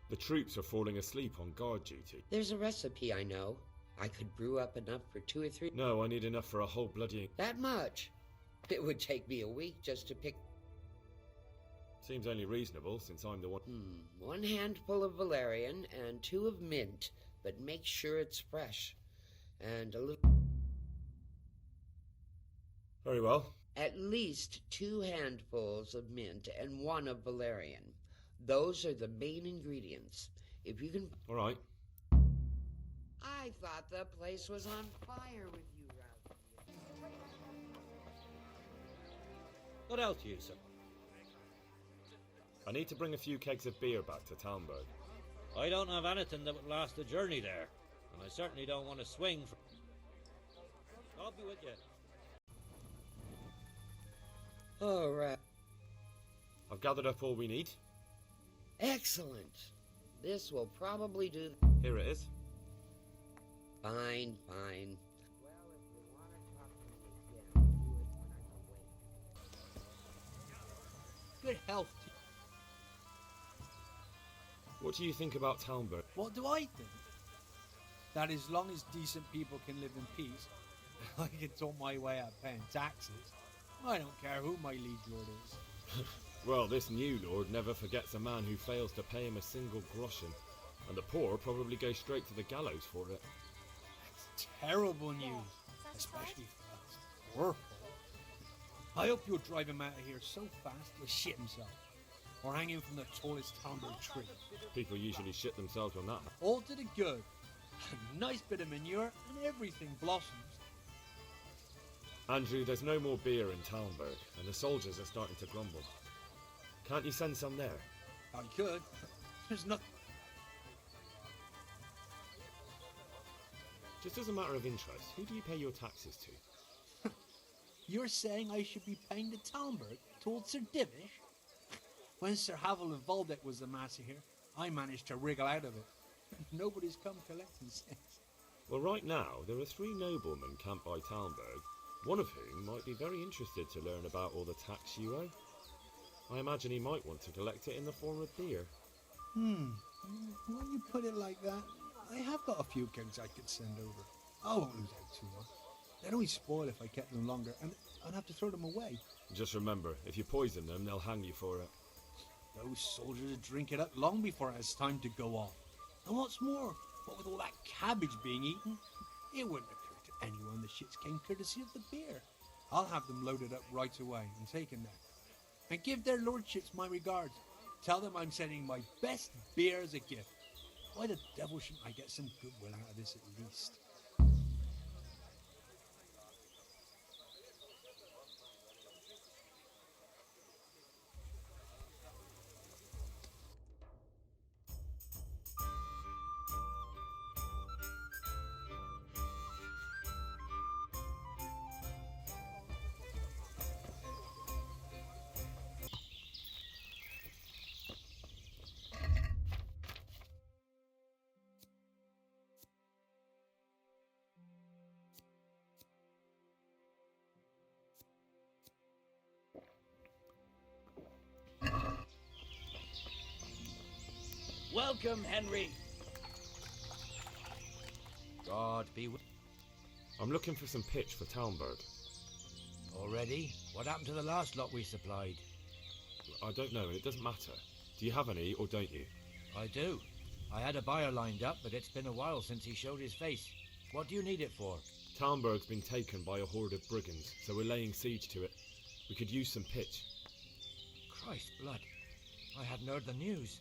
Speaker 7: The troops are falling asleep on guard duty.
Speaker 20: There's a recipe I know. I could brew up enough for 2 or 3...
Speaker 7: No, I need enough for a whole bloody...
Speaker 20: That much? It would take me a week just to pick...
Speaker 7: Seems only reasonable, since I'm the one...
Speaker 20: 1 handful of valerian and 2 of mint, but make sure it's fresh. And a little...
Speaker 7: Very well.
Speaker 20: At least 2 handfuls of mint and 1 of valerian. Those are the main ingredients. If you can...
Speaker 7: All right.
Speaker 20: I thought the place was on fire with you, Ralph.
Speaker 9: What else, you, sir?
Speaker 7: I need to bring a few kegs of beer back to Talmberg.
Speaker 9: I don't have anything that would last the journey there, and I certainly don't want to swing for... I'll be with you.
Speaker 20: All right.
Speaker 7: I've gathered up all we need.
Speaker 20: Excellent. This will probably do...
Speaker 7: Here it is.
Speaker 20: Fine, fine.
Speaker 17: Good health.
Speaker 7: What do you think about Talmberg?
Speaker 17: What do I think? That as long as decent people can live in peace, I can talk my way out of paying taxes. I don't care who my liege lord is.
Speaker 7: Well, this new lord never forgets a man who fails to pay him a single groschen, and the poor probably go straight to the gallows for it.
Speaker 17: That's terrible news, especially for us. Poor folk. I hope you'll drive him out of here so fast he'll shit himself, or hang him from the tallest Talmberg tree.
Speaker 7: People usually shit themselves on that.
Speaker 17: All to the good. A nice bit of manure and everything blossoms.
Speaker 7: Andrew, there's no more beer in Talmberg, and the soldiers are starting to grumble. Can't you send some there?
Speaker 17: I could. There's nothing.
Speaker 7: Just as a matter of interest, who do you pay your taxes to?
Speaker 17: You're saying I should be paying the Talmberg to old Sir Divish? When Sir Havel of Waldeck was the master here, I managed to wriggle out of it. Nobody's come collecting since.
Speaker 7: Well, right now, there are 3 noblemen camped by Talmberg, one of whom might be very interested to learn about all the tax you owe. I imagine he might want to collect it in the form of beer.
Speaker 17: When you put it like that, I have got a few kegs I could send over. I won't lose out too much. They'd only spoil if I kept them longer, and I'd have to throw them away.
Speaker 7: Just remember, if you poison them, they'll hang you for it.
Speaker 17: Those soldiers would drink it up long before it has time to go off. And what's more, what with all that cabbage being eaten, it wouldn't occur to anyone the shits came courtesy of the beer. I'll have them loaded up right away and taken there. And give their lordships my regards. Tell them I'm sending my best beer as a gift. Why the devil shouldn't I get some goodwill out of this at least?
Speaker 9: Welcome, Henry. God be with...
Speaker 7: I'm looking for some pitch for Talmberg.
Speaker 9: Already? What happened to the last lot we supplied?
Speaker 7: I don't know, and it doesn't matter. Do you have any, or don't you?
Speaker 9: I do. I had a buyer lined up, but it's been a while since he showed his face. What do you need it for?
Speaker 7: Talmberg's been taken by a horde of brigands, so we're laying siege to it. We could use some pitch.
Speaker 9: Christ blood. I hadn't heard the news.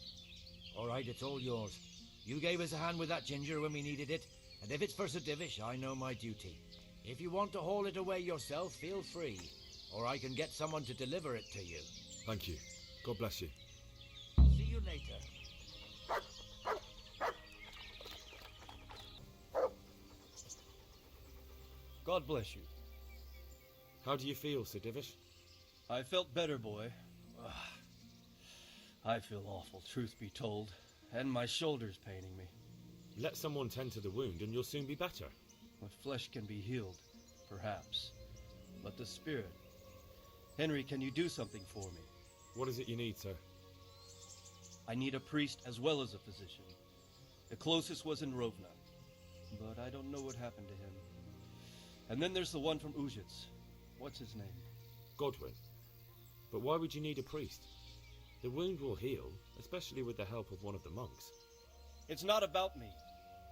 Speaker 9: All right, it's all yours. You gave us a hand with that ginger when we needed it, and if it's for Sir Divish, I know my duty. If you want to haul it away yourself, feel free, or I can get someone to deliver it to you.
Speaker 7: Thank you. God bless you.
Speaker 9: See you later.
Speaker 8: God bless you.
Speaker 7: How do you feel, Sir Divish?
Speaker 8: I felt better, boy. I feel awful, truth be told, and my shoulder's paining me.
Speaker 7: Let someone tend to the wound and you'll soon be better.
Speaker 8: My flesh can be healed, perhaps, but the spirit... Henry, can you do something for me?
Speaker 7: What is it you need, sir?
Speaker 8: I need a priest as well as a physician. The closest was in Rovna, but I don't know what happened to him. And then there's the one from Ujits. What's his name?
Speaker 7: Godwin. But why would you need a priest? The wound will heal, especially with the help of one of the monks.
Speaker 8: It's not about me.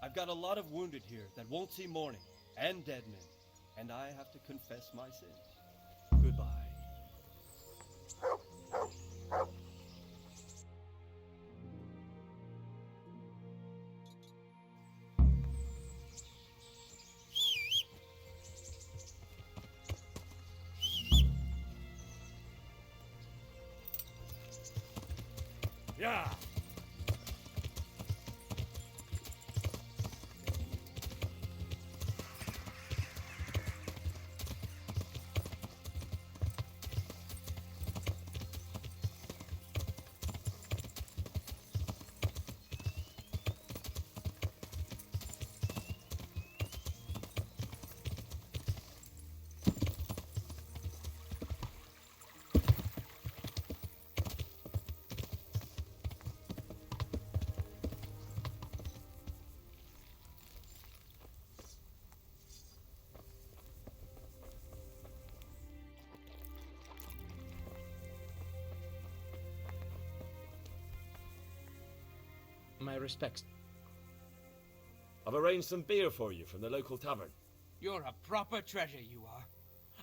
Speaker 8: I've got a lot of wounded here that won't see morning, and dead men, and I have to confess my sins. Goodbye.
Speaker 7: Yeah!
Speaker 4: My respects.
Speaker 7: I've arranged some beer for you from the local tavern.
Speaker 12: You're a proper treasure, you are.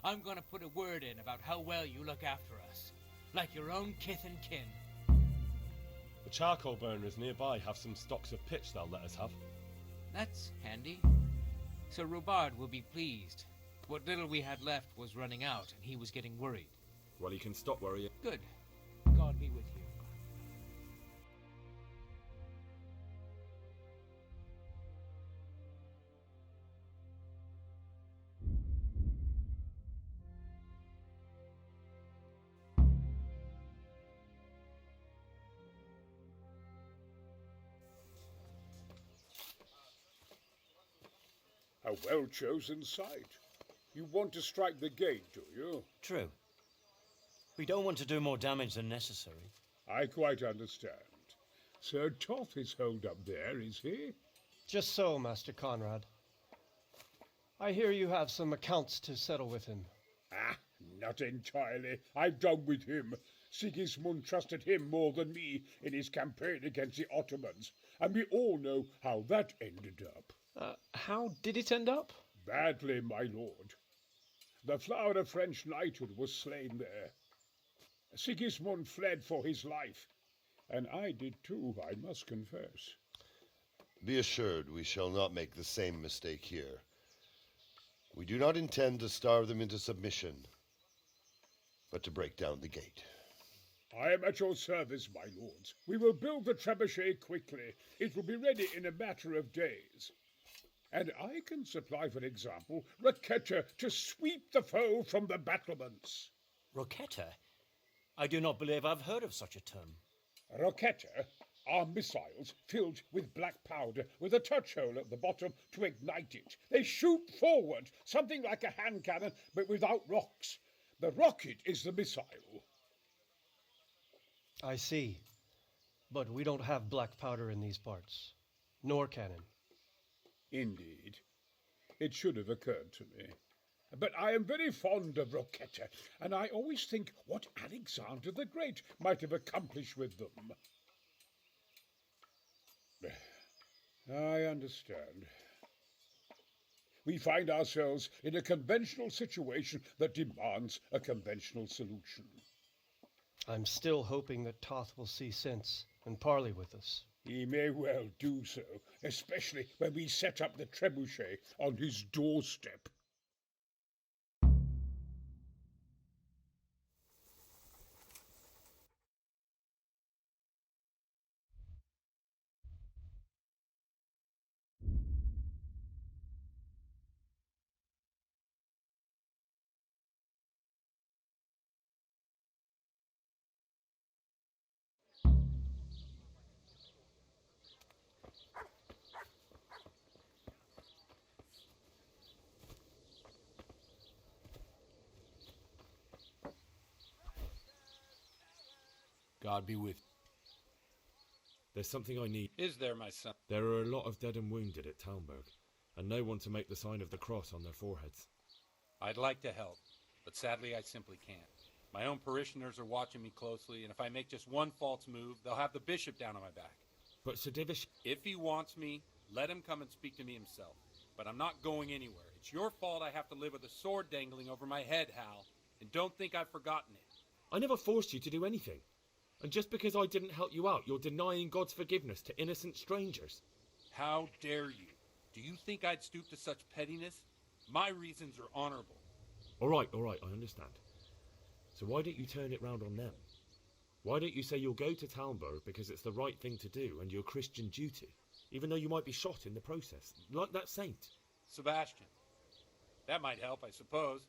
Speaker 12: I'm gonna put a word in about how well you look after us. Like your own kith and kin.
Speaker 7: The charcoal burners nearby have some stocks of pitch they'll let us have.
Speaker 12: That's handy. Sir Robard will be pleased. What little we had left was running out, and he was getting worried.
Speaker 7: Well, he can stop worrying.
Speaker 12: Good. God be with you.
Speaker 16: A well-chosen site. You want to strike the gate, do you?
Speaker 8: True. We don't want to do more damage than necessary.
Speaker 16: I quite understand. Sir Toth is holed up there, is he?
Speaker 19: Just so, Master Conrad. I hear you have some accounts to settle with him.
Speaker 16: Ah, not entirely. I've done with him. Sigismund trusted him more than me in his campaign against the Ottomans, and we all know how that ended up.
Speaker 19: How did it end up?
Speaker 16: Badly, my lord. The flower of French knighthood was slain there. Sigismund fled for his life, and I did too, I must confess.
Speaker 2: Be assured we shall not make the same mistake here. We do not intend to starve them into submission, but to break down the gate.
Speaker 16: I am at your service, my lords. We will build the trebuchet quickly. It will be ready in a matter of days. And I can supply, for example, Roquetta to sweep the foe from the battlements.
Speaker 8: Roquetta? I do not believe I've heard of such a term.
Speaker 16: Roquetta are missiles filled with black powder with a touch hole at the bottom to ignite it. They shoot forward, something like a hand cannon, but without rocks. The rocket is the missile.
Speaker 19: I see. But we don't have black powder in these parts. Nor cannon.
Speaker 16: Indeed. It should have occurred to me. But I am very fond of Roquetta, and I always think what Alexander the Great might have accomplished with them. I understand. We find ourselves in a conventional situation that demands a conventional solution.
Speaker 19: I'm still hoping that Toth will see sense and parley with us.
Speaker 16: He may well do so, especially when we set up the trebuchet on his doorstep.
Speaker 17: God be with you.
Speaker 7: There's something I need.
Speaker 17: Is there, my son?
Speaker 7: There are a lot of dead and wounded at Talmberg, and no one to make the sign of the cross on their foreheads.
Speaker 17: I'd like to help, but sadly I simply can't. My own parishioners are watching me closely, and if I make just one false move, they'll have the bishop down on my back.
Speaker 7: But Sir Divish...
Speaker 17: If he wants me, let him come and speak to me himself. But I'm not going anywhere. It's your fault I have to live with a sword dangling over my head, Hal. And don't think I've forgotten it.
Speaker 7: I never forced you to do anything. And just because I didn't help you out, you're denying God's forgiveness to innocent strangers.
Speaker 17: How dare you? Do you think I'd stoop to such pettiness? My reasons are honorable.
Speaker 7: All right, I understand. So why don't you turn it round on them? Why don't you say you'll go to Talmberg because it's the right thing to do and your Christian duty, even though you might be shot in the process, like that saint?
Speaker 17: Sebastian. That might help, I suppose.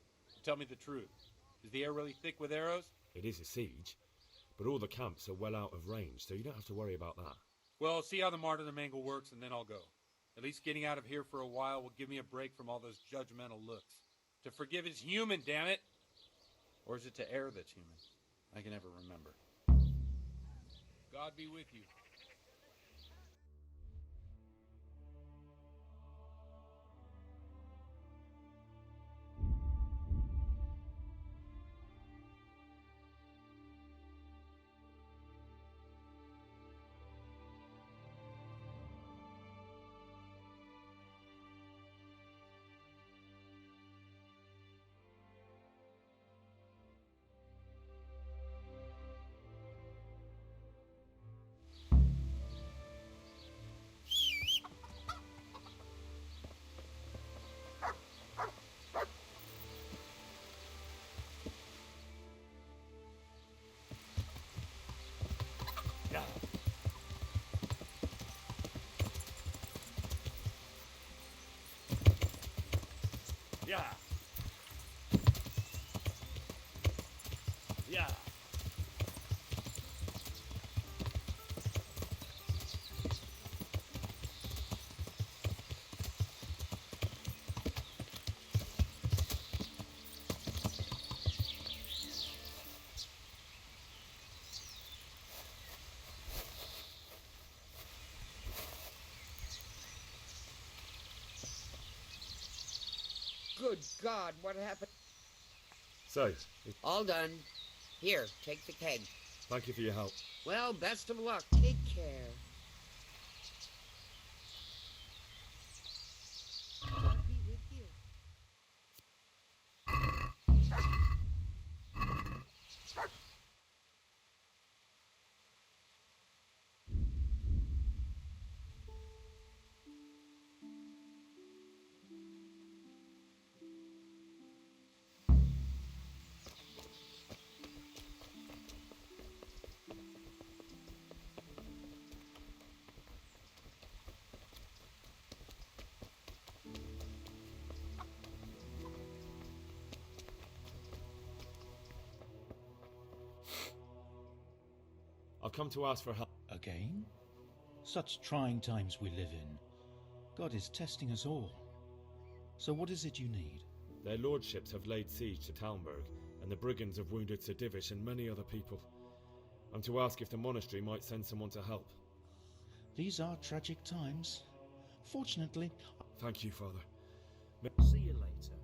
Speaker 17: Tell me the truth. Is the air really thick with arrows?
Speaker 7: It is a siege, but all the camps are well out of range, so you don't have to worry about that.
Speaker 17: Well, see how the martyrdom angle works, and then I'll go. At least getting out of here for a while will give me a break from all those judgmental looks. To forgive is human, damn it! Or is it to err that's human? I can never remember. God be with you.
Speaker 20: Good God, what happened?
Speaker 7: So,
Speaker 20: All done. Here, take the keg.
Speaker 7: thank you for your help.
Speaker 20: Well, best of luck. Take care. God be with you.
Speaker 7: I've come to ask for help.
Speaker 21: Again? Such trying times we live in. God is testing us all. So what is it you need?
Speaker 7: Their lordships have laid siege to Talmberg, and the brigands have wounded Sir Divish and many other people. I'm to ask if the monastery might send someone to help.
Speaker 21: These are tragic times. Fortunately...
Speaker 7: Thank you, Father.
Speaker 4: See you later.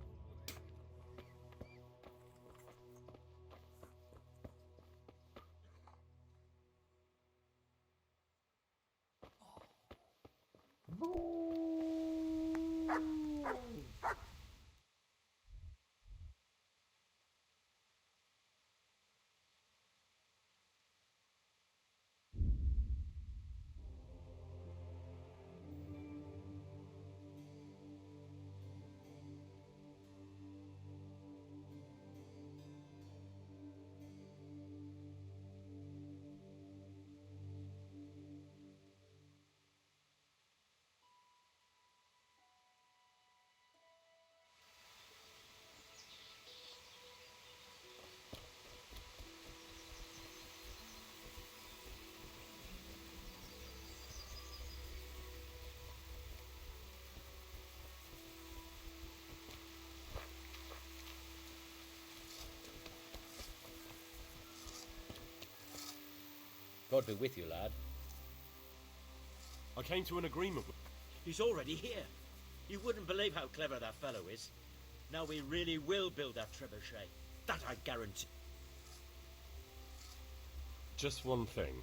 Speaker 9: God be with you, lad.
Speaker 1: I came to an agreement with...
Speaker 9: He's already here. You wouldn't believe how clever that fellow is. Now we really will build that trebuchet. That I guarantee.
Speaker 1: Just one thing.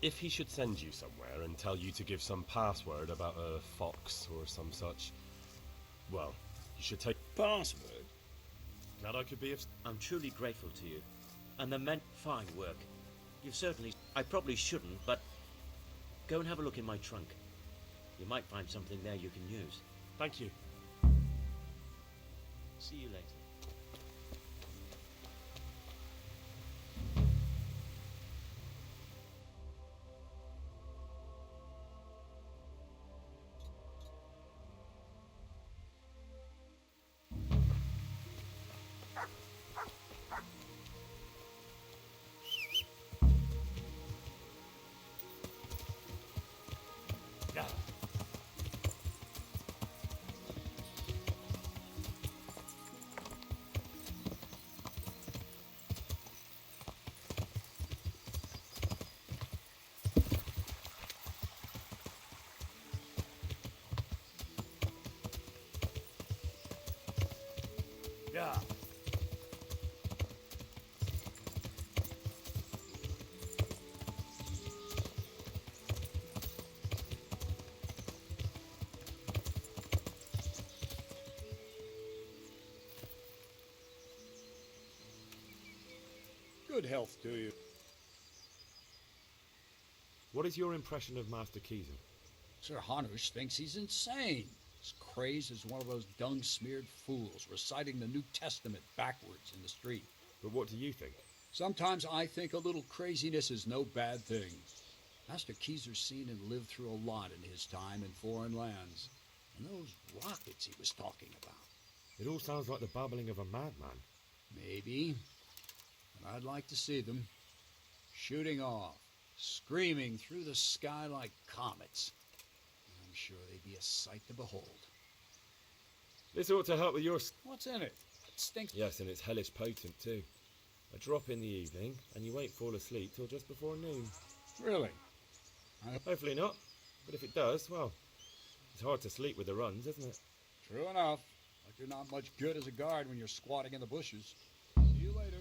Speaker 1: If he should send you somewhere and tell you to give some password about a fox or some such, well, you should take...
Speaker 21: Password?
Speaker 1: Glad I could be of...
Speaker 9: I'm truly grateful to you. And the men... Fine work. You've certainly... I probably shouldn't, but... Go and have a look in my trunk. You might find something there you can use.
Speaker 1: Thank you.
Speaker 9: See you later.
Speaker 1: Yeah.
Speaker 14: Good health to you.
Speaker 7: What is your impression of Master Keezer?
Speaker 14: Sir Hanush thinks he's insane. As crazed as one of those dung-smeared fools reciting the New Testament backwards in the street.
Speaker 7: But what do you think?
Speaker 14: Sometimes I think a little craziness is no bad thing. Master Keezer's seen and lived through a lot in his time in foreign lands. And those rockets he was talking about.
Speaker 7: It all sounds like the babbling of a madman.
Speaker 14: Maybe. But I'd like to see them. Shooting off. Screaming through the sky like comets. I'm sure they'd be a sight to behold.
Speaker 7: This ought to help with your...
Speaker 14: What's in it? It stinks.
Speaker 7: Yes, and it's hellish potent too. A drop in the evening, and you won't fall asleep till just before noon.
Speaker 14: Really?
Speaker 7: Hopefully not. But if it does, well, it's hard to sleep with the runs, isn't it?
Speaker 14: True enough. But you're not much good as a guard when you're squatting in the bushes. See you later.